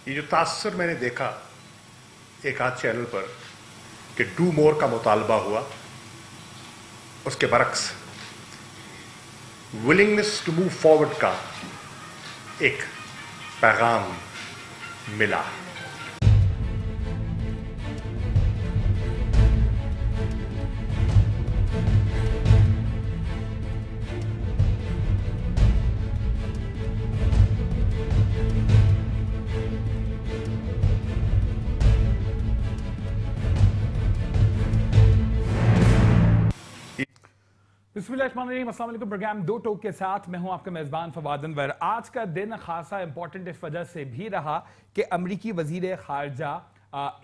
ये जो तासर मैंने देखा एक आध चैनल पर कि डू मोर का मुतालबा हुआ, उसके बरक्स विलिंगनेस टू मूव फॉरवर्ड का एक पैगाम मिला। बिस्मिल्लाहिर्रहमानिर्रहीम, अस्सलाम वालेकुम। प्रोग्राम दो टोक के साथ मैं हूं आपका मेजबान फवाद अनवर। आज का दिन खासा इंपॉर्टेंट इस वजह से भी रहा कि अमरीकी वजीर खारजा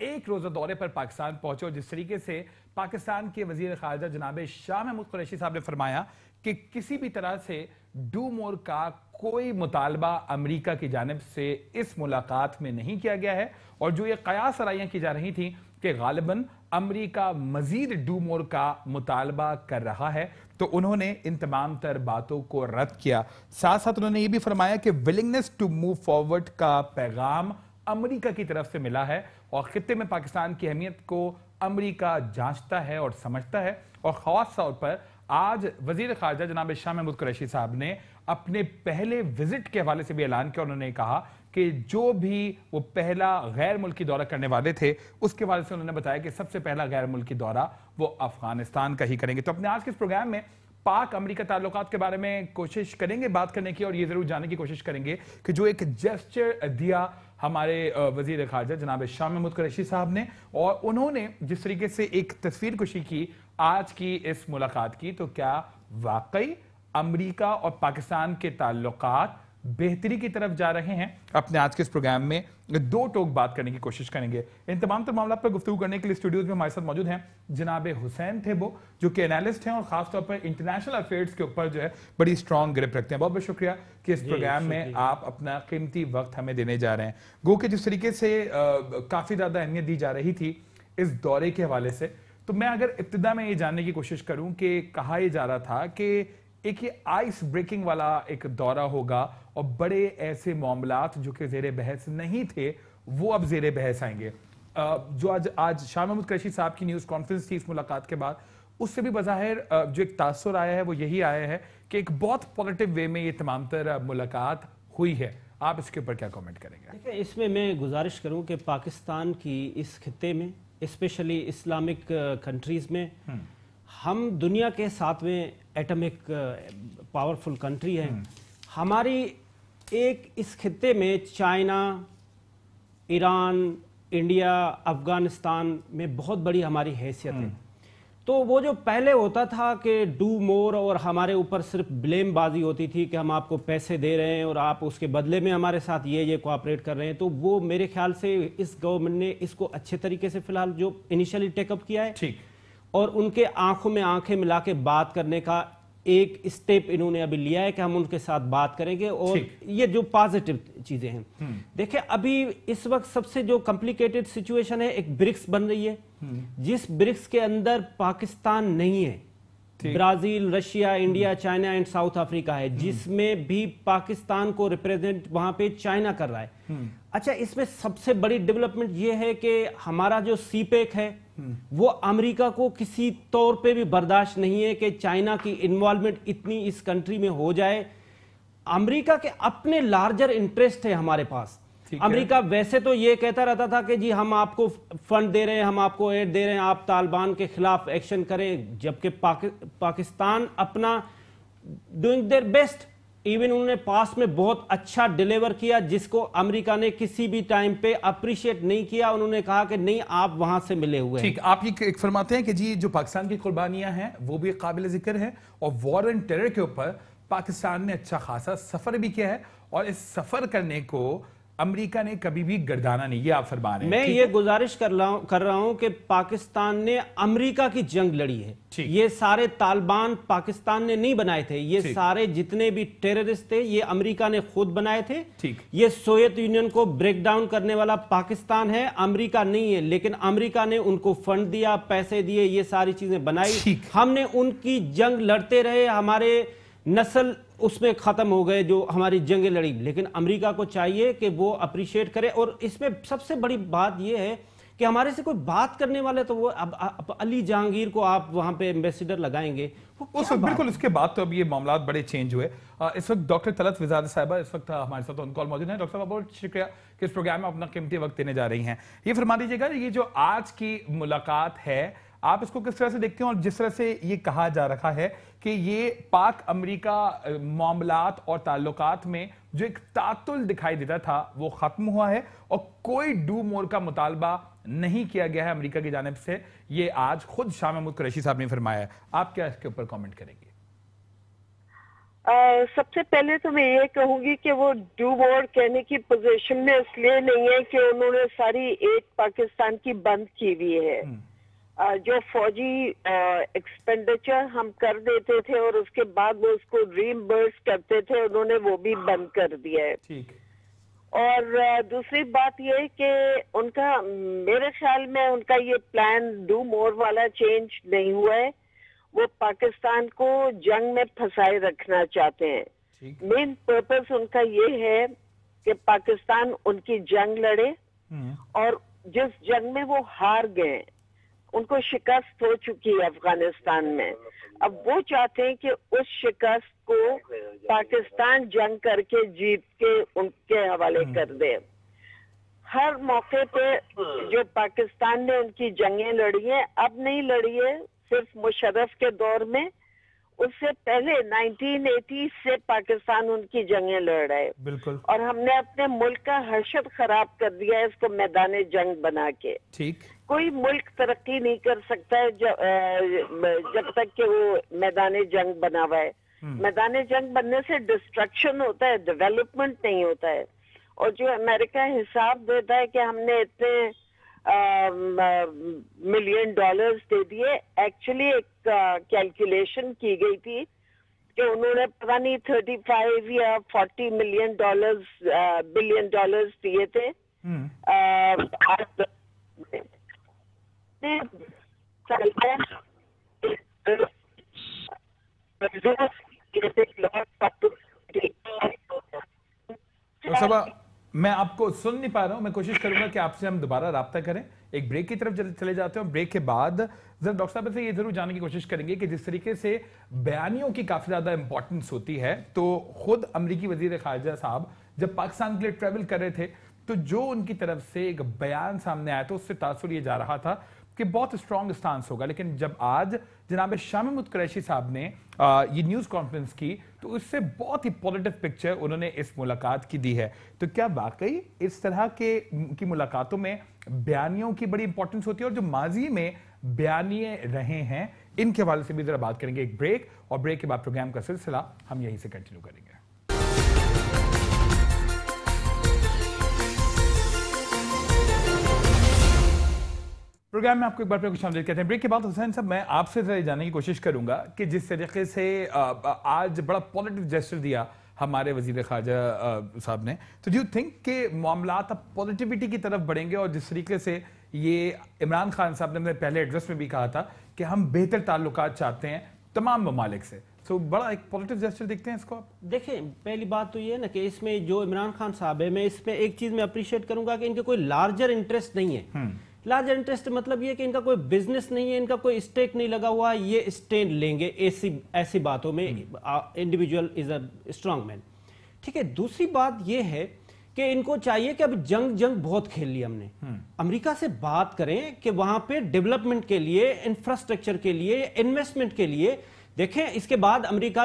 एक रोज़ा दौरे पर पाकिस्तान पहुंचे और जिस तरीके से पाकिस्तान के वजीर खारजा जनाब शाह महमूद कुरैशी साहब ने फरमाया कि किसी भी तरह से डू मोर का कोई मुतालबा अमरीका की जानिब से इस मुलाकात में नहीं किया गया है, और जो ये कयास आराइयाँ की जा रही थी कि गालिबन अमरीका मजीद डू मोर का मुतालबा कर रहा है, तो उन्होंने इन तमाम तर बातों को रद्द किया। साथ साथ उन्होंने ये भी फरमाया कि विलिंगनेस टू मूव फॉरवर्ड का पैगाम अमरीका की तरफ से मिला है और खित्ते में पाकिस्तान की अहमियत को अमरीका जांचता है और समझता है। और खास तौर पर आज वजीर खारजा जनाब शाह महमूद कुरैशी साहब ने अपने पहले विजिट के हवाले से भी ऐलान किया। उन्होंने कहा कि जो भी वो पहला गैर मुल्की दौरा करने वाले थे उसके हवाले से उन्होंने बताया कि सबसे पहला गैर मुल्की दौरा वो अफगानिस्तान का ही करेंगे। तो अपने आज के इस प्रोग्राम में पाक अमरीका ताल्लुकात के बारे में कोशिश करेंगे बात करने की, और ये जरूर जानने की कोशिश करेंगे कि जो एक जेस्चर दिया हमारे वजीर खारजा जनाब शाह महमूद कुरैशी साहब ने, और उन्होंने जिस तरीके से एक तस्वीर कुशी की आज की इस मुलाकात की, तो क्या वाकई अमरीका और पाकिस्तान के ताल्लुकात बेहतरी की तरफ जा रहे हैं? अपने आज के इस प्रोग्राम में दो टोक बात करने की कोशिश करेंगे। इन तमाम तर मामला पर गुफ्तगू करने के लिए स्टूडियोज में हमारे साथ मौजूद हैं जनाब हुसैन थेबो, जो कि एनालिस्ट हैं और खासतौर पर इंटरनेशनल अफेयर्स के ऊपर जो है बड़ी स्ट्रॉन्ग ग्रिप रखते हैं। बहुत बहुत शुक्रिया कि इस प्रोग्राम में आप अपना कीमती वक्त हमें देने जा रहे हैं। गो कि जिस तरीके से काफी ज्यादा अहमियत दी जा रही थी इस दौरे के हवाले से, तो मैं अगर इब्तिदा में ये जानने की कोशिश करूं कि कहा यह जा रहा था कि एक ये आइस ब्रेकिंग वाला एक दौरा होगा और बड़े ऐसे मामलात जो कि ज़ेरे बहस नहीं थे वो अब ज़ेरे बहस आएंगे। जो आज शाह महमूद कुरैशी साहब की न्यूज़ कॉन्फ्रेंस थी इस मुलाकात के बाद, उससे भी बज़ाहिर जो एक तासुर आया है वो यही आया है कि एक बहुत पॉजिटिव वे में ये तमाम तर मुलाकात हुई है। आप इसके ऊपर क्या कमेंट करेंगे? देखिए, इसमें मैं गुजारिश करूं कि पाकिस्तान की इस खित्ते में, स्पेशली इस्लामिक कंट्रीज़ में, हम दुनिया के 7वें एटॉमिक पावरफुल कंट्री है। हमारी एक इस खित्ते में चाइना, ईरान, इंडिया, अफगानिस्तान में बहुत बड़ी हमारी हैसियत है। तो वो जो पहले होता था कि डू मोर और हमारे ऊपर सिर्फ ब्लेम बाजी होती थी कि हम आपको पैसे दे रहे हैं और आप उसके बदले में हमारे साथ ये कोऑपरेट कर रहे हैं, तो वो मेरे ख्याल से इस गवर्नमेंट ने इसको अच्छे तरीके से फिलहाल जो इनिशियली टेकअप किया है, ठीक, और उनके आंखों में आंखें मिला के बात करने का एक स्टेप इन्होंने अभी लिया है कि हम उनके साथ बात करेंगे, और ये जो पॉजिटिव चीजें हैं। देखिए, अभी इस वक्त सबसे जो कॉम्प्लिकेटेड सिचुएशन है, एक ब्रिक्स बन रही है, जिस ब्रिक्स के अंदर पाकिस्तान नहीं है, Brazil, Russia, India, China and south Africa है, जिसमें भी पाकिस्तान को रिप्रेजेंट वहां पे चाइना कर रहा है। अच्छा, इसमें सबसे बड़ी डेवलपमेंट ये है कि हमारा जो सीपेक है वो अमेरिका को किसी तौर पे भी बर्दाश्त नहीं है कि चाइना की इन्वॉल्वमेंट इतनी इस कंट्री में हो जाए। अमेरिका के अपने लार्जर इंटरेस्ट है हमारे पास। अमेरिका वैसे तो ये कहता रहता था कि जी हम आपको फंड दे रहे हैं, हम आपको एड दे रहे हैं, आप तालिबान के खिलाफ एक्शन करें, जबकि पाकिस्तान अपना डूइंग देयर बेस्ट, इवन उन्होंने पास में बहुत अच्छा डिलीवर किया, जिसको अमेरिका ने किसी भी टाइम पे अप्रिशिएट नहीं किया। उन्होंने कहा कि नहीं, आप वहां से मिले हुए हैं। ठीक, आप ये एक फरमाते हैं कि जी जो पाकिस्तान की कुर्बानियां हैं वो भी काबिल जिक्र है, और वॉर एंड टेरर के ऊपर पाकिस्तान ने अच्छा खासा सफर भी किया है, और इस सफर करने को अमेरिका ने कभी भी गर्दाना नहीं, ये आप फरमा रहे हैं। मैं ये गुजारिश कर रहा हूं कि पाकिस्तान ने अमेरिका की जंग लड़ी है। ये सारे तालिबान पाकिस्तान ने नहीं बनाए थे, ये सारे जितने भी टेररिस्ट थे ये अमेरिका ने खुद बनाए थे। ये सोवियत यूनियन को ब्रेक डाउन करने वाला पाकिस्तान है, अमेरिका नहीं है, लेकिन अमेरिका ने उनको फंड दिया, पैसे दिए, ये सारी चीजें बनाई। हमने उनकी जंग लड़ते रहे, हमारे नस्ल उसमें ख़त्म हो गए जो हमारी जंगें लड़ी, लेकिन अमेरिका को चाहिए कि वो अप्रिशिएट करे। और इसमें सबसे बड़ी बात ये है कि हमारे से कोई बात करने वाले, तो वो अब अली जहांगीर को आप वहाँ पे एम्बेसडर लगाएंगे, उस वक्त बिल्कुल इसके बाद तो अब ये मामला बड़े चेंज हुए। इस वक्त डॉक्टर तलत विजाद साहिबा इस वक्त हमारे साथ ऑन कॉल मौजूद हैं। डॉक्टर साहब बहुत शुक्रिया कि इस प्रोग्राम में अपना कीमती वक्त देने जा रही हैं। ये फरमा दीजिएगा, ये जो आज की मुलाकात है आप इसको किस तरह से देखते हैं, और जिस तरह से ये कहा जा रहा है कि ये पाक अमेरिका मामलात और ताल्लुकात में जो एक तातुल दिखाई देता था वो खत्म हुआ है और कोई डू मोर का मुतालबा नहीं किया गया है अमेरिका की जानिब से, ये आज खुद शाह महमूद कुरैशी साहब ने फरमाया है। आप क्या इसके ऊपर कमेंट करेंगे? सबसे पहले तो मैं ये कहूंगी कि वो डू मोर कहने की पोजीशन में इसलिए नहीं है कि उन्होंने सारी एड पाकिस्तान की बंद की हुई है। जो फौजी एक्सपेंडिचर हम कर देते थे और उसके बाद वो उसको रीइंबर्स करते थे, उन्होंने वो भी बंद कर दिया है। ठीक। और दूसरी बात ये है कि उनका, मेरे ख्याल में उनका ये प्लान डू मोर वाला चेंज नहीं हुआ है। वो पाकिस्तान को जंग में फंसाए रखना चाहते हैं। मेन पर्पस उनका ये है कि पाकिस्तान उनकी जंग लड़े और जिस जंग में वो हार गए, उनको शिकस्त हो चुकी है अफगानिस्तान में, अब वो चाहते हैं कि उस शिकस्त को पाकिस्तान जंग करके जीत के उनके हवाले कर दे। हर मौके पे जो पाकिस्तान ने उनकी जंगें लड़ी हैं, अब नहीं लड़ी है सिर्फ मुशर्रफ के दौर में, उससे पहले 1980 से पाकिस्तान उनकी जंगें लड़ रहा है। बिल्कुल। और हमने अपने मुल्क का हशद खराब कर दिया है इसको मैदान जंग बना के। ठीक। कोई मुल्क तरक्की नहीं कर सकता है जब तक कि वो मैदान जंग बना हुआ है। मैदान जंग बनने से डिस्ट्रक्शन होता है, डेवलपमेंट नहीं होता है। और जो अमेरिका हिसाब देता है कि हमने इतने $1 मिलियन दे दिए, एक्चुअली एक कैलकुलेशन की गई थी कि उन्होंने पता नहीं 35 या 40 बिलियन डॉलर्स दिए थे। मैं आपको सुन नहीं पा रहा हूं, मैं कोशिश करूंगा कि आपसे हम दोबारा राब्ता करें। एक ब्रेक की तरफ चले जाते हैं। ब्रेक के बाद जरा डॉक्टर साहब से ये जरूर जानने की कोशिश करेंगे कि जिस तरीके से बयानियों की काफी ज्यादा इंपॉर्टेंस होती है, तो खुद अमेरिकी वजीर खारजा साहब जब पाकिस्तान के लिए ट्रेवल कर रहे थे तो जो उनकी तरफ से एक बयान सामने आया तो उससे तासुर ये जा रहा था कि बहुत स्ट्रॉन्ग स्टांस होगा, लेकिन जब आज जनाब शाह महमूद कुरैशी साहब ने ये न्यूज कॉन्फ्रेंस की तो उससे बहुत ही पॉजिटिव पिक्चर उन्होंने इस मुलाकात की दी है। तो क्या वाकई इस तरह की मुलाकातों में बयानियों की बड़ी इंपॉर्टेंस होती है, और जो माजी में बयानिए रहे हैं इनके हवाले से भी जरा बात करेंगे। एक ब्रेक, और ब्रेक के बाद प्रोग्राम का सिलसिला हम यहीं से कंटिन्यू करेंगे। प्रोग्राम में आपको एक बार खुश आमदीद कहते हैं। ब्रेक के बाद हुसैन साहब मैं आपसे जरा जानने की कोशिश करूंगा कि जिस तरीके से आज बड़ा पॉजिटिव जेस्चर दिया हमारे वजीर खारजा साहब ने, तो डू यू थिंक कि मामलात अब पॉजिटिविटी की तरफ बढ़ेंगे, और जिस तरीके से ये इमरान खान साहब ने पहले एड्रेस में भी कहा था कि हम बेहतर ताल्लुकात चाहते हैं तमाम ममालिक से, तो बड़ा एक पॉजिटिव जेस्चर देखते हैं इसको आप? देखिए, पहली बात तो ये है ना कि इसमें जो इमरान खान साहब है, मैं इसमें एक चीज में अप्रिशिएट करूंगा कि इनके कोई लार्जर इंटरेस्ट नहीं है। लार्जर इंटरेस्ट मतलब ये कि इनका कोई बिजनेस नहीं है, इनका कोई स्टेक नहीं लगा हुआ, ये स्टैंड लेंगे ऐसी बातों में। Individual is a strong man, ठीक है। दूसरी बात ये है कि इनको चाहिए कि अब जंग बहुत खेल ली हमने, अमेरिका से बात करें कि वहां पे डेवलपमेंट के लिए, इंफ्रास्ट्रक्चर के लिए, इन्वेस्टमेंट के लिए देखें। इसके बाद अमेरिका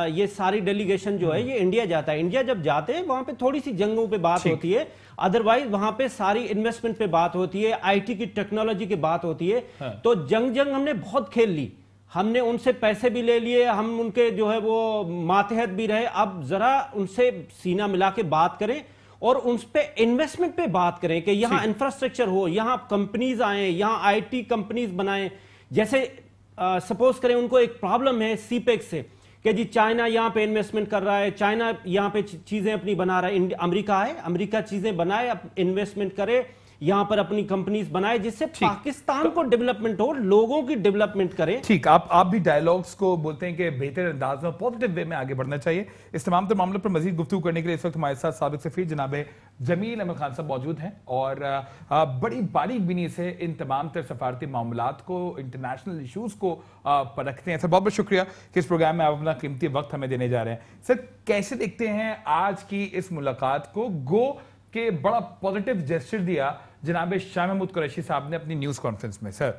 ये सारी डेलीगेशन जो है ये इंडिया जाता है। इंडिया जब जाते हैं वहां पे थोड़ी सी जंगों पे बात होती है, अदरवाइज वहां पे सारी इन्वेस्टमेंट पे बात होती है, आईटी की टेक्नोलॉजी की बात होती है। तो जंग हमने बहुत खेल ली, हमने उनसे पैसे भी ले लिए, हम उनके जो है वो मातहत भी रहे। अब जरा उनसे सीना मिला के बात करें और उन पे इन्वेस्टमेंट पे बात करें कि यहाँ इंफ्रास्ट्रक्चर हो, यहाँ कंपनीज आए, यहाँ आईटी कंपनीज बनाएं। जैसे सपोज करें उनको एक प्रॉब्लम है सीपेक से कि जी चाइना यहाँ पे इन्वेस्टमेंट कर रहा है, चाइना यहाँ पे चीजें अपनी बना रहा है, अमेरिका है, अमेरिका चीजें बनाए, इन्वेस्टमेंट करे, यहाँ पर अपनी कंपनीज बनाए, जिससे पाकिस्तान को डेवलपमेंट हो, लोगों की डेवलपमेंट करें। ठीक, आप भी डायलॉग्स को बोलते हैं कि बेहतर अंदाज में पॉजिटिव वे में आगे बढ़ना चाहिए। इस तमाम तो मामलों पर मजीद गुफ्तगू करने के लिए इस वक्त हमारे साथ साबिक सफीर जनाब जमील अहमद खान साहब मौजूद हैं और बड़ी बारीक बीनी से इन तमाम तर सफारती मामलात को, इंटरनेशनल इशूज़ को परखते हैं। सर बहुत बहुत शुक्रिया कि इस प्रोग्राम में आप अपना कीमती वक्त हमें देने जा रहे हैं। सर कैसे देखते हैं आज की इस मुलाकात को? गो के बड़ा पॉजिटिव जेस्चर दिया जनाब शाह महमूद कुरैशी साहब ने अपनी न्यूज़ कॉन्फ्रेंस में। सर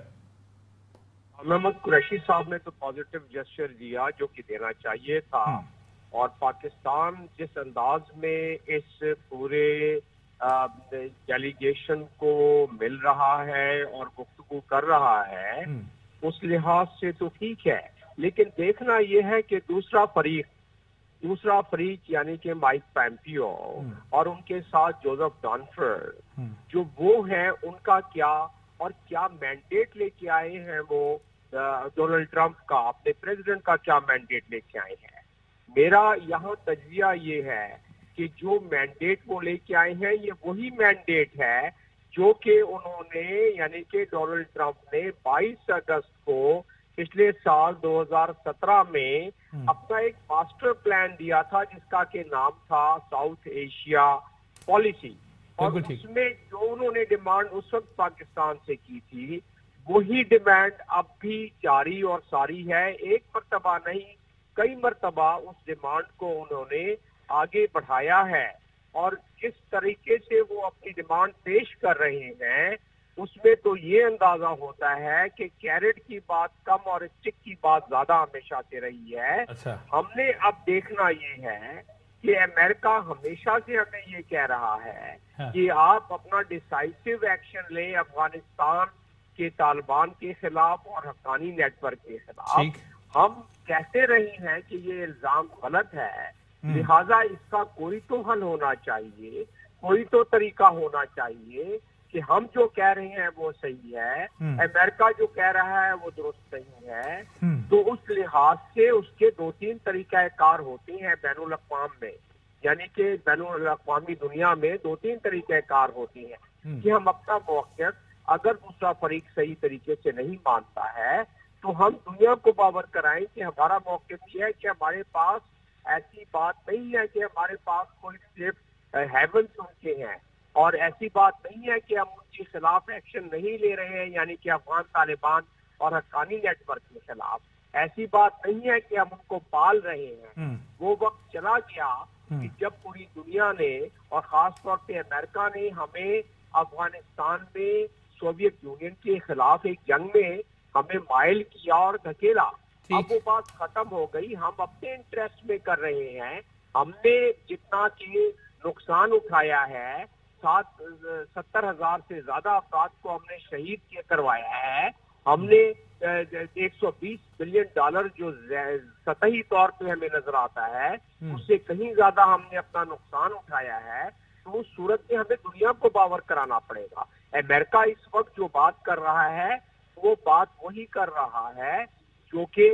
महमूद कुरैशी साहब ने तो पॉजिटिव जेस्चर दिया जो कि देना चाहिए था, और पाकिस्तान जिस अंदाज में इस पूरे डेलीगेशन को मिल रहा है और गुफ्तगू कर रहा है, उस लिहाज से तो ठीक है। लेकिन देखना यह है कि दूसरा फरीक यानी कि माइक पोम्पियो और उनके साथ जोसेफ डॉनफोर्ड जो वो हैं, उनका क्या और क्या मैंडेट लेके आए हैं वो डोनाल्ड ट्रंप का, अपने प्रेसिडेंट का क्या मैंडेट लेके आए हैं। मेरा यहाँ तजविया ये है कि जो मैंडेट वो लेके आए हैं ये वही मैंडेट है जो कि उन्होंने यानी कि डोनाल्ड ट्रंप ने 22 अगस्त को पिछले साल 2017 में अपना एक मास्टर प्लान दिया था जिसका के नाम था साउथ एशिया पॉलिसी, और उसमें जो उन्होंने डिमांड उस वक्त पाकिस्तान से की थी वही डिमांड अब भी जारी और सारी है। एक मर्तबा नहीं, कई मर्तबा उस डिमांड को उन्होंने आगे बढ़ाया है, और जिस तरीके से वो अपनी डिमांड पेश कर रहे हैं उसमें तो ये अंदाजा होता है कि कैरेट की बात कम और स्टिक की बात ज्यादा हमेशा से रही है। अच्छा। हमने अब देखना ये है कि अमेरिका हमेशा से हमें ये कह रहा है कि आप अपना डिसाइसिव एक्शन लें अफगानिस्तान के तालिबान के खिलाफ और हक्कानी नेटवर्क के खिलाफ। हम कहते रहे हैं कि ये इल्जाम गलत है, लिहाजा इसका कोई तो हल होना चाहिए, कोई तो तरीका होना चाहिए कि हम जो कह रहे हैं वो सही है, अमेरिका जो कह रहा है वो दुरुस्त नहीं है। तो उस लिहाज से उसके 2-3 तरीक़ाकार होते हैं बैनुल अक़वाम में, यानी कि बैनुल अक़वामी दुनिया में 2-3 तरीक़ाकार होते हैं कि हम अपना मौक़िफ़ अगर दूसरा फरीक सही तरीके से नहीं मानता है तो हम दुनिया को बावर कराएं कि हमारा मौक़िफ़ ये है कि हमारे पास ऐसी बात नहीं है कि हमारे पास कोई सेफ हेवन उनके हैं, और ऐसी बात नहीं है कि हम उनके खिलाफ एक्शन नहीं ले रहे हैं, यानी कि अफगान तालिबान और हक्कानी नेटवर्क के खिलाफ ऐसी बात नहीं है कि हम उनको पाल रहे हैं। वो वक्त चला गया कि जब पूरी दुनिया ने और खास तौर पे अमेरिका ने हमें अफगानिस्तान में सोवियत यूनियन के खिलाफ एक जंग में हमें माइल किया और धकेला। अब वो बात खत्म हो गई, हम अपने इंटरेस्ट में कर रहे हैं। हमने जितना कि नुकसान उठाया है, 70,000 से ज्यादा अफराद को हमने शहीद करवाया है, हमने $120 बिलियन जो सतही तौर पे हमें नजर आता है उससे कहीं ज्यादा हमने अपना नुकसान उठाया है। तो उस सूरत में हमें दुनिया को बावर कराना पड़ेगा। अमेरिका इस वक्त जो बात कर रहा है वो बात वही कर रहा है जो कि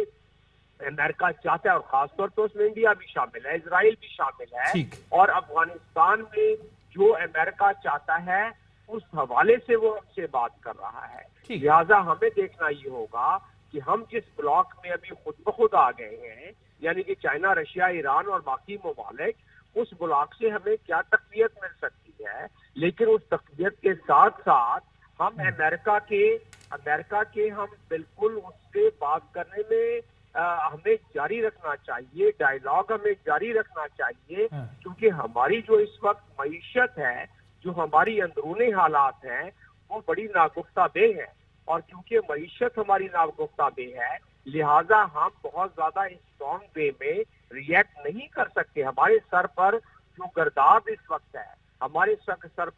अमेरिका चाहता है, और खासतौर पर उसमें इंडिया भी शामिल है, इजराइल भी शामिल है, और अफगानिस्तान में जो अमेरिका चाहता है उस हवाले से वो हमसे बात कर रहा है। लिहाजा हमें देखना ये होगा कि हम जिस ब्लॉक में अभी खुद ब खुद आ गए हैं, यानी कि चाइना, रशिया, ईरान और बाकी ममालिक, उस ब्लॉक से हमें क्या तक़वियत मिल सकती है। लेकिन उस तक़वियत के साथ साथ हम अमेरिका के हम बिल्कुल उससे बात करने में हमें जारी रखना चाहिए, डायलॉग हमें जारी रखना चाहिए, क्योंकि हमारी जो इस वक्त मईशत है, जो हमारी अंदरूनी हालात हैं, वो बड़ी नागुफ्ता बे है, और क्योंकि मईशत हमारी नागुफ्ता बे है लिहाजा हम बहुत ज्यादा स्ट्रॉन्ग वे में रिएक्ट नहीं कर सकते। हमारे सर पर जो गर्दाब इस वक्त है, हमारे सर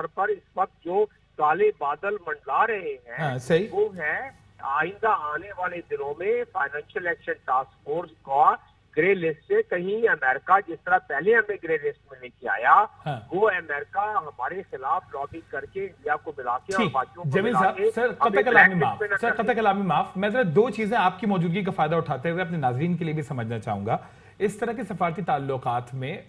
पर इस वक्त जो काले बादल मंडला रहे हैं, वो है आइंदा आने वाले दिनों में फाइनेंशियल एक्शन टास्क फोर्स का ग्रे लिस्ट से कहीं अमेरिका जिस तरह पहले हमें ग्रे लिस्ट में लेके आया, वो अमेरिका हमारे खिलाफ लॉबी करके इंडिया को मिला के और बाकियों को जमील साहब, सर कतई कलामी माफ, मैं जरा 2 चीजें आपकी मौजूदगी का फायदा उठाते हुए अपने नाजरीन के लिए भी समझना चाहूंगा। इस तरह के सफारती ताल्लुकात में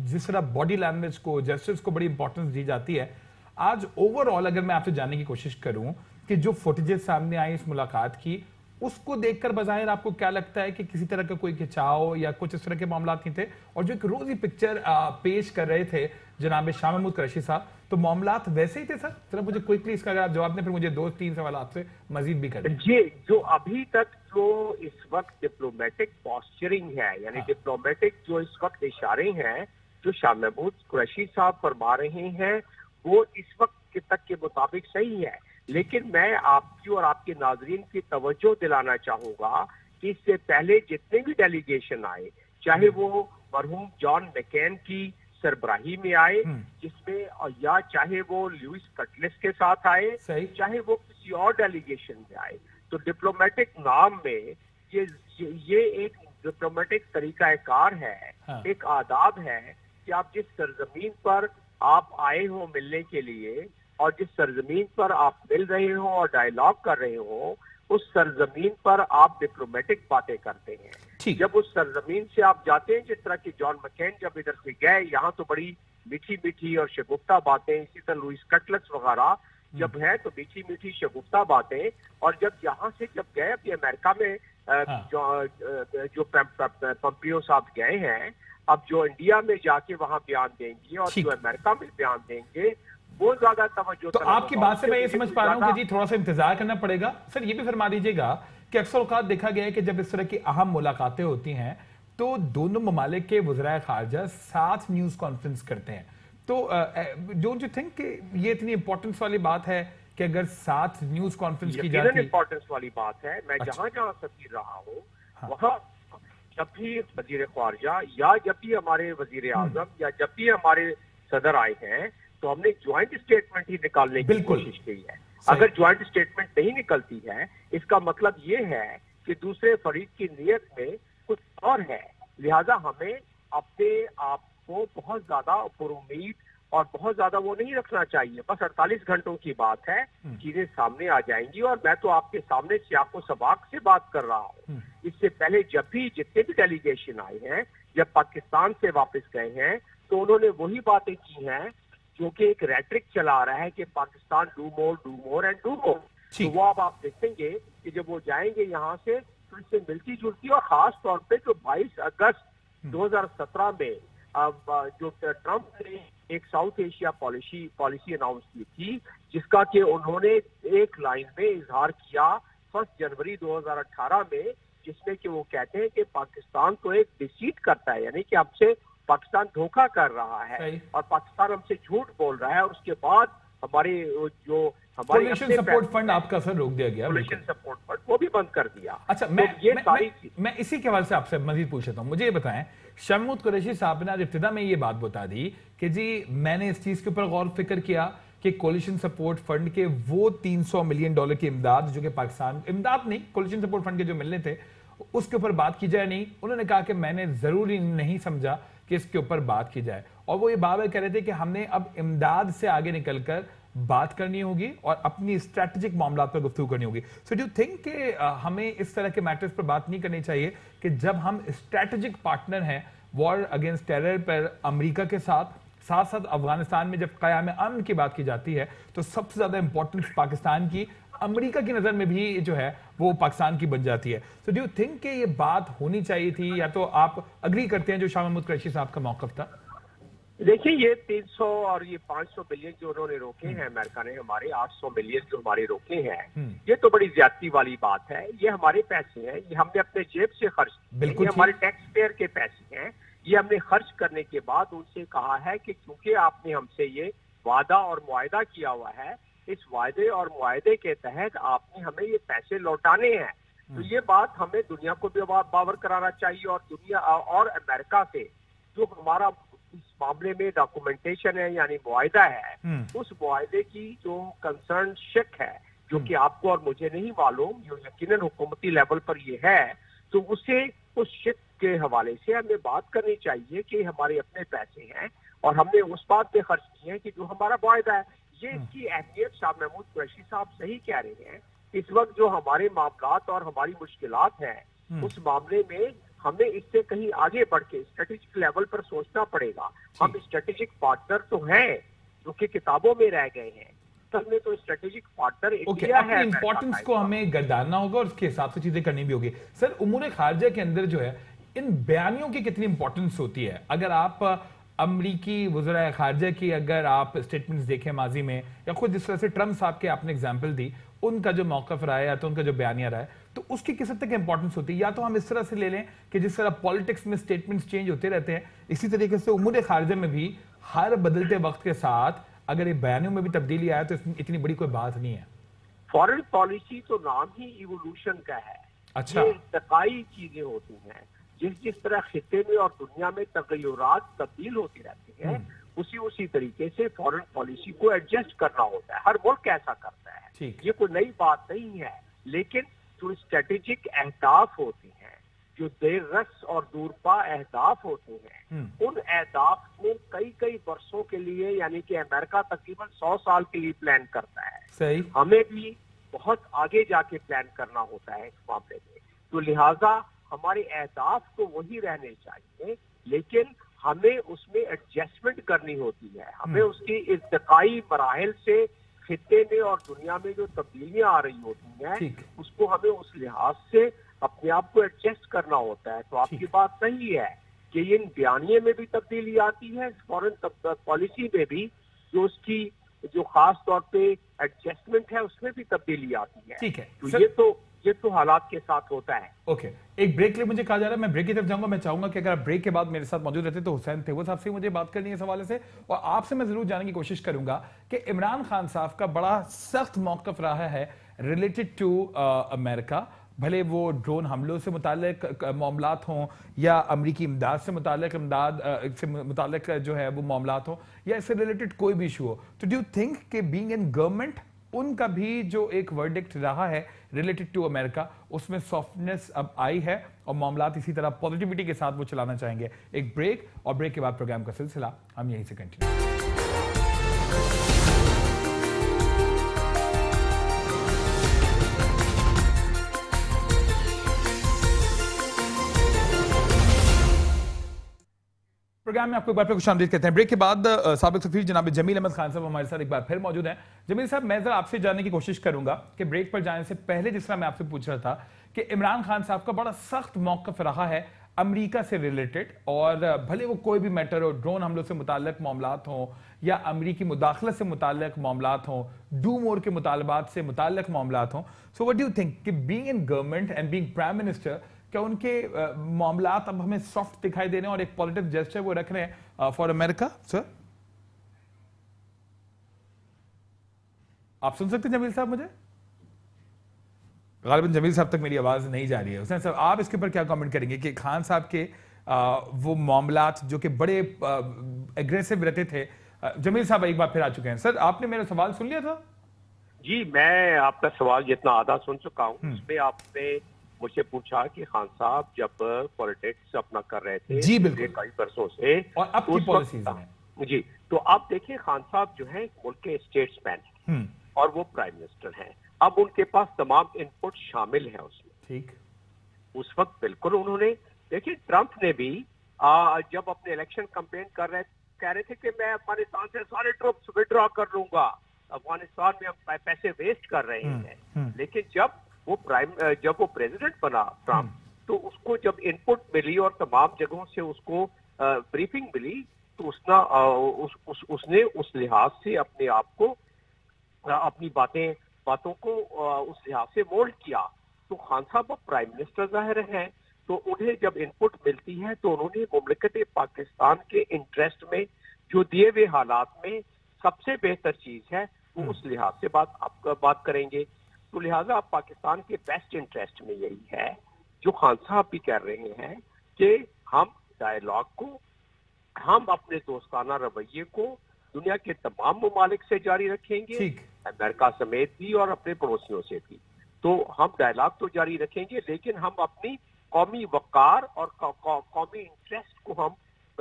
जिस तरह बॉडी लैंग्वेज को, जेस्चर्स को बड़ी इंपॉर्टेंस दी जाती है, आज ओवरऑल अगर मैं आपसे जानने की कोशिश करूं कि जो फुटेजेस सामने आई इस मुलाकात की, उसको देखकर बज़ाहिर आपको क्या लगता है कि किसी तरह का कोई खिंचाव या कुछ इस तरह के मामला नहीं थे? और जो एक रोजी पिक्चर पेश कर रहे थे जनाब शाह महमूद कुरैशी साहब, तो मामलात वैसे ही थे सर? जरा मुझे क्विकली इसका अगर आप जवाब दें, फिर मुझे 2-3 सवाल आपसे मजीद भी करें। जी, जो अभी तक जो इस वक्त डिप्लोमेटिक पॉस्चरिंग है, यानी डिप्लोमेटिक जो इस वक्त इशारे हैं जो शाह महमूद कुरैशी साहब फरमा रहे हैं, वो इस वक्त तक के मुताबिक सही है। लेकिन मैं आपकी और आपके नाजरीन की तवज्जो दिलाना चाहूंगा कि इससे पहले जितने भी डेलीगेशन आए, चाहे वो मरहूम जॉन मैकेन की सरबराही में आए, जिसमें या चाहे वो लुइस कटलेस के साथ आए, चाहे वो किसी और डेलीगेशन में आए, तो डिप्लोमेटिक नाम में ये एक डिप्लोमेटिक तरीकाकार है, एक आदाब है कि आप जिस सरजमीन पर आप आए हो मिलने के लिए और जिस सरजमीन पर आप मिल रहे हो और डायलॉग कर रहे हो, उस सरजमीन पर आप डिप्लोमेटिक बातें करते हैं। जब उस सरजमीन से आप जाते हैं, जिस तरह की जॉन मैकेन जब इधर से गए, यहाँ तो बड़ी मीठी मीठी और शगुफ्ता बातें, इसी तरह लुइस कटलेस वगैरह जब है तो मीठी मीठी शगुफ्ता बातें, और जब यहाँ से जब गए अभी अमेरिका में जो पोम्पियो साहब गए हैं, अब जो इंडिया में जाके वहां बयान देंगे और जो अमेरिका में बयान देंगे, वो ज्यादा तवज्जो। तो आपकी बात से मैं ये समझ पा रहा हूँ कि जी थोड़ा सा इंतजार करना पड़ेगा। सर ये भी फरमा दीजिएगा कि अक्सर औकात देखा गया है कि जब इस तरह की अहम मुलाकातें होती हैं तो दोनों ममालिक के वज़राए खारजा साथ न्यूज कॉन्फ्रेंस करते हैं। तो डोंट यू थिंक कि ये इतनी इंपॉर्टेंस वाली बात है कि अगर साथ न्यूज कॉन्फ्रेंस की जाती? इंपॉर्टेंस वाली बात है। मैं जहां जहां सफीर रहा हूँ वहां जब भी वजीर ख्वारजा या जब भी हमारे वजीर आजम या जब भी हमारे सदर आए हैं, तो हमने ज्वाइंट स्टेटमेंट ही निकालने की कोशिश की है। अगर ज्वाइंट स्टेटमेंट नहीं निकलती है, इसका मतलब ये है कि दूसरे फरीक की नीयत में कुछ और है। लिहाजा हमें अपने आप को बहुत ज्यादा पुरुमीद और बहुत ज्यादा वो नहीं रखना चाहिए। बस 48 घंटों की बात है, चीजें सामने आ जाएंगी। और मैं तो आपके सामने सियाको सबाक से बात कर रहा हूँ। इससे पहले जब भी जितने भी डेलीगेशन आए हैं, जब पाकिस्तान से वापस गए हैं, तो उन्होंने वही बातें की हैं जो कि एक रेट्रिक चला आ रहा है कि Pakistan do more and do more. तो वो अब आप देखेंगे कि जब वो जाएंगे यहाँ से तो इससे मिलती जुलती, और खास तौर पे जो 22 अगस्त 2017 में जो ट्रंप ने एक साउथ एशिया पॉलिसी अनाउंस की थी, जिसका कि उन्होंने एक लाइन में इजहार किया 1 जनवरी 2018 में, जिसमें कि वो कहते हैं कि पाकिस्तान तो एक डिसीट करता है, यानी कि हमसे पाकिस्तान धोखा कर रहा है और पाकिस्तान हमसे झूठ बोल रहा है। और उसके बाद हमारे जो हमारे सपोर्ट फंड आपका सर रोक दिया गया, सपोर्ट फंड वो भी बंद कर दिया। अच्छा, मैं इसी के हवाले से आपसे मजीद पूछ लेता हूँ। मुझे ये बताएं, शाह महमूद कुरैशी साहब ने आज इब्तिदा में ये बात बता दी कि जी मैंने इस चीज के ऊपर गौर फिक्र किया कि कोलिशन सपोर्ट फंड के वो $300 मिलियन की इमदाद जो कि पाकिस्तान, इमदाद नहीं, कोलिशन सपोर्ट फंड के जो मिलने थे उसके ऊपर बात की जाए नहीं। उन्होंने कहा कि मैंने जरूरी नहीं समझा कि इसके ऊपर बात की जाए। और वो ये बार-बार कह रहे थे कि हमने अब इमदाद से आगे निकलकर बात करनी होगी और अपनी स्ट्रैटेजिक मामला पर गुफ्तगू करनी होगी। सो डू यू थिंक कि हमें इस तरह के मैटर्स पर बात नहीं करनी चाहिए कि जब हम स्ट्रैटेजिक पार्टनर हैं वॉर अगेंस्ट टेरर पर अमेरिका के साथ साथ अफगानिस्तान में जब क़याम अमन की बात की जाती है तो सबसे ज्यादा इंपॉर्टेंस पाकिस्तान की अमेरिका की नजर में भी जो है वो पाकिस्तान की बन जाती है। सो डू यू थिंक कि ये बात होनी चाहिए थी, या तो आप अग्री करते हैं जो शाह महमूद कुरैशी साहब का मौक़िफ़ था? देखिए, ये 300 और ये 500 बिलियन जो उन्होंने रोके हैं अमेरिका ने, हमारे 800 मिलियन जो हमारे रोके हैं, ये तो बड़ी ज्यादती वाली बात है। ये हमारे पैसे हैं, ये हमने अपने जेब से खर्च किए, ये हमारे टैक्स पेयर के पैसे हैं। ये हमने खर्च करने के बाद उनसे कहा है कि क्योंकि आपने हमसे ये वादा और मुआहदा किया हुआ है, इस वादे और मुआहदे के तहत आपने हमें ये पैसे लौटाने हैं। तो ये बात हमें दुनिया को भी बावर कराना चाहिए, और दुनिया और अमेरिका से जो हमारा इस मामले में डॉक्यूमेंटेशन है यानी मुआहदा है, उस मुआहदे की जो कंसर्न शिक है, जो कि आपको और मुझे नहीं मालूम, जो यकीनन हुकूमती लेवल पर ये है, तो उसे उस शिक के हवाले से हमें बात करनी चाहिए कि हमारे अपने पैसे हैं और हमने उस बात पे खर्च किए हैं कि जो हमारा मुआहदा है। ये इसकी अहमियत शाह महमूद कुरैशी साहब सही कह रहे हैं। इस वक्त जो हमारे मामलात और हमारी मुश्किलात हैं, उस मामले में हमें इससे कहीं आगे बढ़ के स्ट्रेटेजिक लेवल पर सोचना पड़ेगा। हम स्ट्रेटेजिक पार्टनर तो हैं, जो कि किताबों में रह गए हैं। असल में तो स्ट्रेटेजिक पार्टनर इंडिया है। इंपॉर्टेंस को हमें गर्दाना होगा और उसके हिसाब से चीजें करनी भी होगी। सर, उमूर खारजा के अंदर जो है इन बयानियों की कितनी इंपॉर्टेंस होती है? अगर आप अमरीकी वज़ीर खारजा की अगर आप स्टेटमेंट्स देखें माजी में, या खुद जिस तरह से ट्रम्प साहब के आपने एग्जाम्पल दी, उनका जो मौक़िफ़ रहा है या तो उनका जो बयानिया रहा है, तो उसकी किस हद तक इंपॉर्टेंस होती है? या तो हम इस तरह से ले लें कि जिस तरह पॉलिटिक्स में स्टेटमेंट्स चेंज होते रहते हैं, इसी तरीके से उमूर खारजा में भी हर बदलते वक्त के साथ अगर ये बयानों में भी तब्दीली आया तो इतनी बड़ी कोई बात नहीं है। फॉरेन पॉलिसी तो नाम ही इवोल्यूशन का है। अच्छा, ये इर्तिकाई चीजें होती हैं। जिस तरह खिते में और दुनिया में तगय्युरात तब्दील होती रहती है, उसी तरीके से फॉरेन पॉलिसी को एडजस्ट करना होता है। हर मुल्क ऐसा करता है, ये कोई नई बात नहीं है। लेकिन जो स्ट्रेटेजिक अहदाफ होते हैं, जो देर रस और दूरपा अहदाफ होते हैं, उन अहदाफ को कई वर्षों के लिए, यानी कि अमेरिका तकरीबन 100 साल के लिए प्लान करता है। सही। हमें भी बहुत आगे जाके प्लान करना होता है इस मामले में। तो लिहाजा हमारे अहदाफ तो वही रहने चाहिए, लेकिन हमें उसमें एडजस्टमेंट करनी होती है। हमें उसकी इर्तिकाई मराहिल से खिते में और दुनिया में जो तब्दीलियां आ रही होती हैं, उसको हमें उस लिहाज से अपने आप को एडजस्ट करना होता है। तो आपकी बात सही है कि इन बयानिए में भी तब्दीली आती है, फॉरेन पॉलिसी में भी जो उसकी जो खास तौर पे एडजस्टमेंट है उसमें भी तब्दीली आती है। ठीक है, तो ये तो हालात के साथ होता है। ओके, एक ब्रेक के लिए मुझे कहा जा रहा है, मैं ब्रेक की तरफ जाऊंगा। मैं चाहूंगा कि अगर आप ब्रेक के बाद मेरे साथ मौजूद रहते तो हुसैन तेवर साहब से मुझे बात करनी है इस हवाले से, और आपसे मैं जरूर जानने की कोशिश करूंगा कि इमरान खान साहब का बड़ा सख्त मौक़िफ़ रहा है रिलेटेड टू अमेरिका, भले वो ड्रोन हमलों से मुताल्लिक मामलात हों या अमरीकी इमदाद से मुताल्लिक जो है वो मामलात हों, या इससे रिलेटेड कोई भी इशू हो। तो डू यू थिंक कि बीइंग इन गवर्नमेंट उनका भी जो एक वर्डिक्ट रहा है रिलेटेड टू अमेरिका, उसमें सॉफ्टनेस अब आई है और मामलात इसी तरह पॉजिटिविटी के साथ वो चलाना चाहेंगे? एक ब्रेक, और ब्रेक के बाद प्रोग्राम का सिलसिला हम यहीं से कंटिन्यू। प्रोग्राम में आपको एक बार फिर खुशामदीद कहते हैं। ब्रेक के बाद साबिक सफीर जनाब जमील अहमद खान साहब हमारे साथ एक बार फिर मौजूद हैं। जमील साहब, मैं जरा आपसे जानने की कोशिश करूंगा कि ब्रेक पर जाने से पहले जिस तरह मैं आपसे पूछ रहा था कि इमरान खान साहब का बड़ा सख्त मौक़िफ़ रहा है अमेरिका से रिलेटेड, और भले वो कोई भी मैटर हो, ड्रोन हमलों से मुताल्लिक मामलात हों या अमरीकी मुदाखलत से मुताल्लिक मामलात हों, डू मोर के मुतालबात से मुताल्लिक मामलात हों। So what do you think कि being in government and being prime minister, क्या उनके मामलात अब हमें सॉफ्ट दिखाई दे रहे हैं और एक पॉजिटिव जेस्चर वो रख रहे हैं फॉर अमेरिका? सर, आप सुन सकते हैं जमील साहब मुझे? गालिबन जमील साहब तक मेरी आवाज नहीं जा रही है। हुसैन साहब, आप इसके ऊपर क्या कमेंट करेंगे कि खान साहब के वो मामलात जो कि बड़े एग्रेसिव रहते थे? जमील साहब एक बार फिर आ चुके हैं। सर, आपने मेरा सवाल सुन लिया था? जी, मैं आपका सवाल जितना आधा सुन चुका हूँ। उसमें आपने मुझे पूछा कि खान साहब जब पॉलिटिक्स अपना कर रहे थे जी बिल्कुल कई वर्षों से, और अब की पॉलिसीज में जी, तो आप देखिए खान साहब जो है मुल्क के स्टेट्समैन हैं और वो प्राइम मिनिस्टर हैं। अब उनके पास तमाम इनपुट शामिल है उसमें। ठीक, उस वक्त बिल्कुल उन्होंने, देखिए ट्रंप ने भी जब अपने इलेक्शन कैंपेन कर रहे कह रहे थे कि मैं अफगानिस्तान से सारे ट्रूप्स विड्रॉ कर लूंगा, अफगानिस्तान में हम पैसे वेस्ट कर रहे हैं। लेकिन जब वो प्रेसिडेंट बना ट्रंप, तो उसको जब इनपुट मिली और तमाम जगहों से उसको ब्रीफिंग मिली, तो उसने उस लिहाज से अपने आप को, अपनी बातों को उस लिहाज से मोल्ड किया। तो खान साहब अब प्राइम मिनिस्टर जाहिर हैं, तो उन्हें जब इनपुट मिलती है तो उन्होंने मुमलिकत पाकिस्तान के इंटरेस्ट में जो दिए हुए हालात में सबसे बेहतर चीज है वो उस लिहाज से बात करेंगे। तो लिहाजा अब पाकिस्तान के बेस्ट इंटरेस्ट में यही है जो खान साहब भी कह रहे हैं कि हम डायलॉग को, हम अपने दोस्ताना रवैये को दुनिया के तमाम ममालिक से जारी रखेंगे, अमेरिका समेत भी और अपने पड़ोसियों से भी। तो हम डायलॉग तो जारी रखेंगे, लेकिन हम अपनी कौमी वकार और कौमी इंटरेस्ट को हम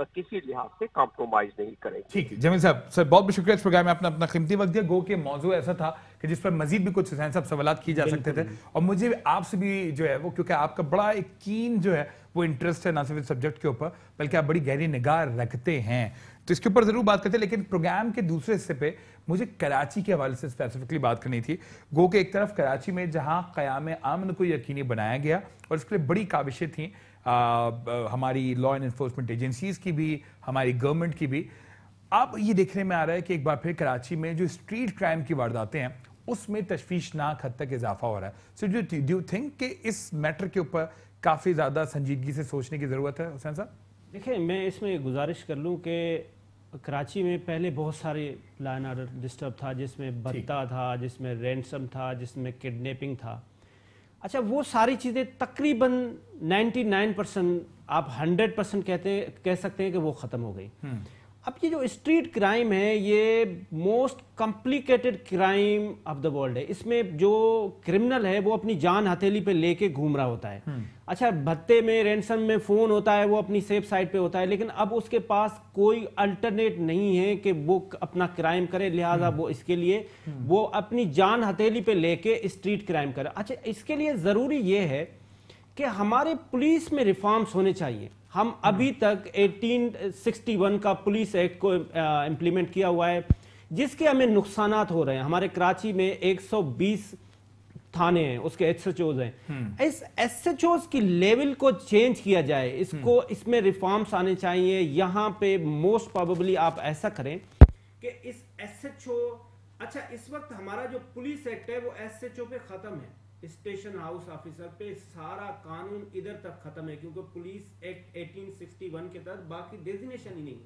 किसी लिहाज से कॉम्प्रोमाइज नहीं करेंगे। ठीक है जमील साहब, सर बहुत बहुत शुक्रिया इस प्रोग्राम में आपने अपना कीमती वक्त दिया। गो के मौजू ऐसा था कि जिस पर मजीद भी कुछ हुसैन साहब सवालात की जा सकते थे, और मुझे आपसे भी जो है वो, क्योंकि आपका बड़ा एक कीन जो है वो इंटरेस्ट है ना सिर्फ सब्जेक्ट के ऊपर, बल्कि आप बड़ी गहरी निगाह रखते हैं, तो इसके ऊपर जरूर बात करते हैं। लेकिन प्रोग्राम के दूसरे हिस्से पे मुझे कराची के हवाले से स्पेसिफिकली बात करनी थी। गो के एक तरफ कराची में जहां क़याम अमन को यकीनी बनाया गया और इसके लिए बड़ी काविशें थी हमारी लॉ एंड एनफोर्समेंट एजेंसीज की भी, हमारी गवर्नमेंट की भी। अब ये देखने में आ रहा है कि एक बार फिर कराची में जो स्ट्रीट क्राइम की वारदातें हैं उसमें तशवीशनाक हद तक इजाफा हो रहा है। सो डू यू थिंक कि इस मैटर के ऊपर काफ़ी ज़्यादा संजीदगी से सोचने की ज़रूरत है हुसैन साहब? देखिए, मैं इसमें गुजारिश कर लूँ कि कराची में पहले बहुत सारे लॉ एंड ऑर्डर डिस्टर्ब था, जिसमें भत्ता था, जिसमें रैंसम था, जिसमें किडनैपिंग था। अच्छा, वो सारी चीज़ें तकरीबन 99%, आप 100% कह सकते हैं कि वो ख़त्म हो गई। अब ये जो स्ट्रीट क्राइम है ये most complicated crime of the world है। इसमें जो क्रिमिनल है वो अपनी जान हथेली पे लेके घूम रहा होता है। अच्छा, भत्ते में, रैंसम में फ़ोन होता है, वो अपनी सेफ साइड पे होता है, लेकिन अब उसके पास कोई अल्टरनेट नहीं है कि वो अपना क्राइम करे, लिहाजा वो इसके लिए वो अपनी जान हथेली पे लेके स्ट्रीट क्राइम करे। अच्छा, इसके लिए ज़रूरी ये है कि हमारे पुलिस में रिफॉर्म्स होने चाहिए। हम अभी तक 1861 का पुलिस एक्ट को इम्प्लीमेंट किया हुआ है, जिसके हमें नुकसानात हो रहे हैं। हमारे कराची में 120 थाने हैं, उसके SHOs हैं। इस SHOs की लेवल को चेंज किया जाए, इसको, इसमें रिफॉर्म्स आने चाहिए। यहाँ पे मोस्ट प्रोबेबली आप ऐसा करें कि इस SHO, अच्छा इस वक्त हमारा जो पुलिस एक्ट है वो SHO पे खत्म है, स्टेशन हाउस ऑफिसर पे सारा कानून इधर तक खत्म है, क्योंकि पुलिस एक्ट 1861 के तहत बाकी डेजिग्नेशन ही नहीं।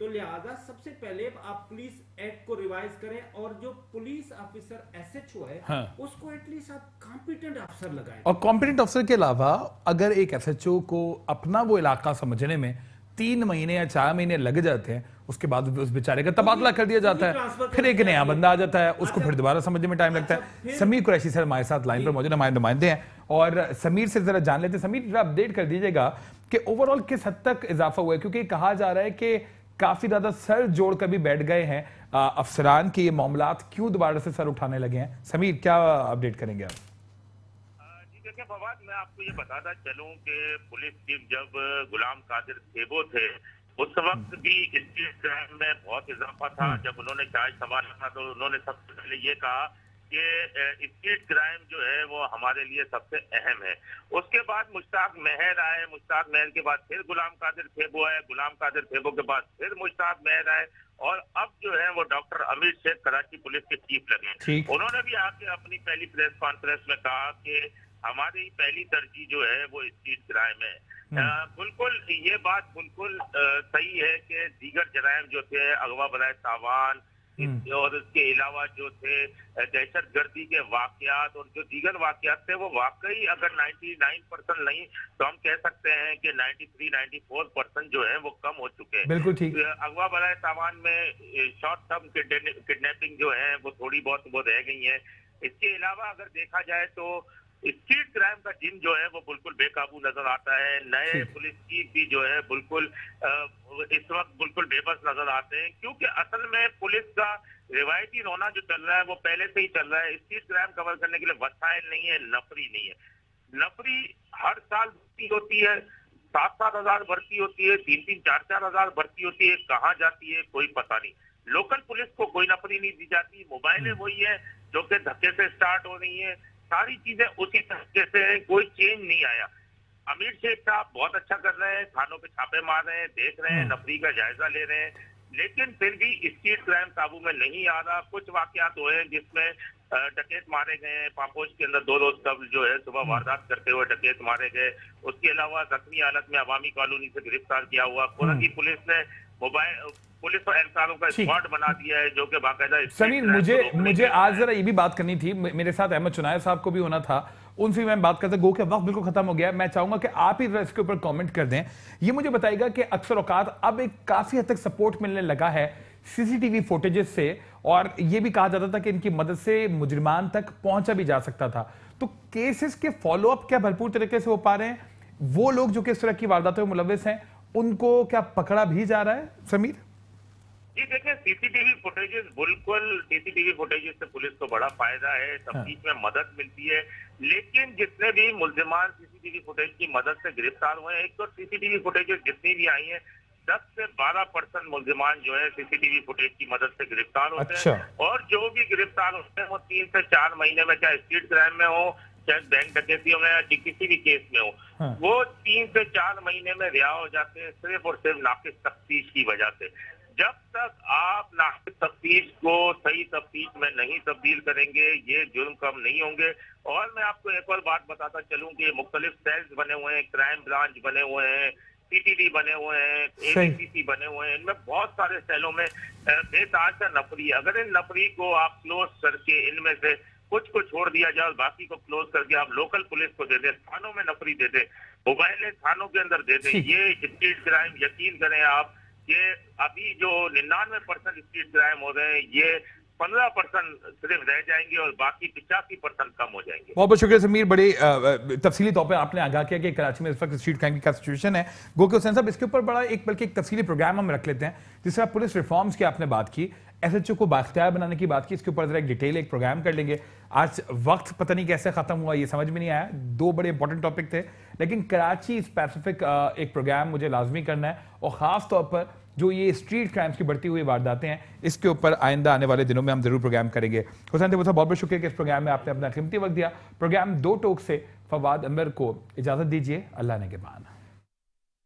तो लिहाजा सबसे पहले आप पुलिस एक्ट को रिवाइज करें और जो पुलिस ऑफिसर SHO है, हाँ, उसको एटलीस्ट आप कॉम्पिटेंट अफसर लगाएं। और कॉम्पिटेंट अफसर के अलावा अगर एक SHO को अपना वो इलाका समझने में 3 महीने या 4 महीने लग जाते हैं, उसके बाद उस बेचारे का तबादला कर दिया जाता है, फिर एक नया बंदा आ जाता है, उसको फिर दोबारा समझने में टाइम लगता है। समीर कुरैशी सर हमारे साथ लाइन पर मौजूद, हमारे नुमाइंदे हैं, और समीर से जरा जान लेते हैं। समीर, अपडेट कर दीजिएगा कि ओवरऑल किस हद तक इजाफा हुआ है, क्योंकि कहा जा रहा है कि काफी ज्यादा सर जोड़ कर भी बैठ गए हैं अफसरान के, ये मामलात क्यों दोबारा से सर उठाने लगे हैं। समीर, क्या अपडेट करेंगे आप? देखिए फवाद, मैं आपको ये बताता चलूं कि पुलिस चीफ जब गुलाम कादिर खेबो थे, उस वक्त भी स्ट्रीट क्राइम में बहुत इजाफा था। जब उन्होंने चार्ज संभाला था तो उन्होंने सबसे पहले ये कहा कि स्ट्रीट क्राइम जो है वो हमारे लिए सबसे अहम है। उसके बाद मुश्ताक महर आए, मुश्ताक महर के बाद फिर गुलाम कादिर खेबो आए, गुलाम कादिर खेबो के बाद फिर मुश्ताक महर आए, और अब जो है वो डॉक्टर अमीर शेख कराची पुलिस के चीफ लगे। उन्होंने भी आके अपनी पहली प्रेस कॉन्फ्रेंस में कहा कि हमारी पहली तरजीह जो है वो स्ट्रीट क्राइम है। बिल्कुल ये बात बिल्कुल सही है कि दीगर जराइम जो थे, अगवा बराए तावान और इसके अलावा जो थे दहशत गर्दी के वाकयात और जो दीगर वाकयात थे, वो वाकई अगर 99% नहीं तो हम कह सकते हैं कि 93-94% जो है वो कम हो चुके हैं। बिल्कुल ठीक। अगवा बराए तावान में शॉर्ट टर्म किडनैपिंग जो है वो थोड़ी बहुत वो रह गई है। इसके अलावा अगर देखा जाए तो स्ट्रीट क्राइम का जिन जो है वो बिल्कुल बेकाबू नजर आता है। नए पुलिस चीफ भी जो है बिल्कुल इस वक्त बिल्कुल बेबस नजर आते हैं, क्योंकि असल में पुलिस का रिवायती रोना जो चल रहा है वो पहले से ही चल रहा है। स्ट्रीट क्राइम कवर करने के लिए वसाइल नहीं है, नफरी नहीं है। नफरी हर साल भर्ती होती है, 7-7 हजार भर्ती होती है, 3-3, 4-4 हजार भर्ती होती है, कहाँ जाती है कोई पता नहीं। लोकल पुलिस को कोई नफरी नहीं दी जाती। मोबाइलें वही है जो कि धक्के से स्टार्ट हो रही है, सारी चीजें उसी तरीके से है, कोई चेंज नहीं आया। अमीर शेख साहब बहुत अच्छा कर रहे हैं, थानों पे छापे मार रहे हैं, देख रहे हैं, नफरी का जायजा ले रहे हैं, लेकिन फिर भी स्ट्रीट क्राइम काबू में नहीं आ रहा। कुछ वाकयात हुए हैं जिसमें डकैत मारे गए हैं। पापोश के अंदर 2 रोज कबल जो है सुबह वारदात करते हुए डकैत मारे गए। उसके अलावा जख्मी हालत में अवामी कॉलोनी से गिरफ्तार किया हुआ। कोरंगी पुलिस ने पुलिस और एहलकारों का स्क्वाड बना दिया है जो कि बाकायदा। समीर, मुझे आज जरा ये भी बात करनी थी, मेरे साथ अहमद चुनाया साहब को भी होना था, उनसे मैं बात करता। गो के वक्त बिल्कुल खत्म हो गया, मैं चाहूंगा कि आप ही इसके ऊपर कमेंट कर दें। ये मुझे बताएगा कि अक्सर औकात अब एक काफी हद तक सपोर्ट मिलने लगा है CCTV फुटेजेस से, और ये भी कहा जाता था कि इनकी मदद से मुजरिमान तक पहुंचा भी जा सकता था। तो केसेस के फॉलोअप क्या भरपूर तरीके से हो पा रहे हैं? वो लोग जो कि इस तरह की वारदातों में मुलव्विस हैं, उनको क्या पकड़ा भी जा रहा है समीर? जी देखिए, सीसीटीवी फुटेजेस, बिल्कुल सीसीटीवी फुटेजेस से पुलिस को बड़ा फायदा है, तफ्तीश में मदद मिलती है। लेकिन जितने भी मुल्जिमान सीसीटीवी फुटेज की मदद से गिरफ्तार हुए हैं, एक तो सीसीटीवी फुटेजेस जितनी भी आई हैं 10 से 12% मुल्जिमान जो है सीसीटीवी फुटेज की मदद से गिरफ्तार होते हैं। और जो भी गिरफ्तार होते हैं वो 3 से 4 महीने में, चाहे स्ट्रीट क्राइम में हो, चाहे बैंक डकैतियों में या किसी भी केस में हो, वो 3 से 4 महीने में रिहा हो जाते हैं, सिर्फ और सिर्फ नाकिस तफ्तीश की वजह से। जब तक आप नाकिस तफ्तीश को सही तफ्तीश में नहीं तब्दील करेंगे, ये जुर्म कम नहीं होंगे। और मैं आपको एक और बात बताता चलूं कि मुख्तलिफ सेल्स बने हुए हैं, क्राइम ब्रांच बने हुए हैं, सीटीडी बने हुए हैं, एबीसीसी बने हुए हैं, इनमें बहुत सारे सेलों में बेताशा नफरी। अगर इन नफरी को आप क्लोज करके इनमें से कुछ को छोड़ दिया जाए और बाकी को क्लोज करके आप लोकल पुलिस को दे दें, थानों में नफरी दे दें, मोबाइलें थानों के अंदर दे दें, ये स्ट्रीट क्राइम यकीन करें आप, ये अभी जो 99% स्ट्रीट क्राइम हो रहे हैं, ये 15% सिर्फ रह जाएंगे और बाकी 85% कम हो जाएंगे। बहुत बहुत शुक्रिया समीर, बड़ी तफसीली तौर पर आपने आगाह किया कि कराची में इस वक्त स्ट्रीट क्राइम की क्या सिचुएशन है। गो के हुसैन साहब, इसके ऊपर बड़ा बल्कि एक तफसीली प्रोग्राम हम रख लेते हैं। जिस तरह पुलिस रिफॉर्म्स की आपने बात की, एसएचओ को बाख्तियार बनाने की बात की, इसके ऊपर जरा एक डिटेल एक प्रोग्राम कर लेंगे। आज वक्त पता नहीं कैसे खत्म हुआ, ये समझ में नहीं आया। 2 बड़े इंपॉर्टेंट टॉपिक थे, लेकिन कराची स्पेसिफिक एक प्रोग्राम मुझे लाजमी करना है, और ख़ास तौर पर जो ये स्ट्रीट क्राइम्स की बढ़ती हुई वारदातें हैं, इसके ऊपर आइंदा आने वाले दिनों में हम जरूर प्रोग्राम करेंगे। हुसैन साहब, बहुत बहुत शुक्रिया कि इस प्रोग्राम में आपने अपना कीमती वक्त दिया। प्रोग्राम 2 टोक से फवाद अमर को इजाज़त दीजिए। अल्लाह ने के मान।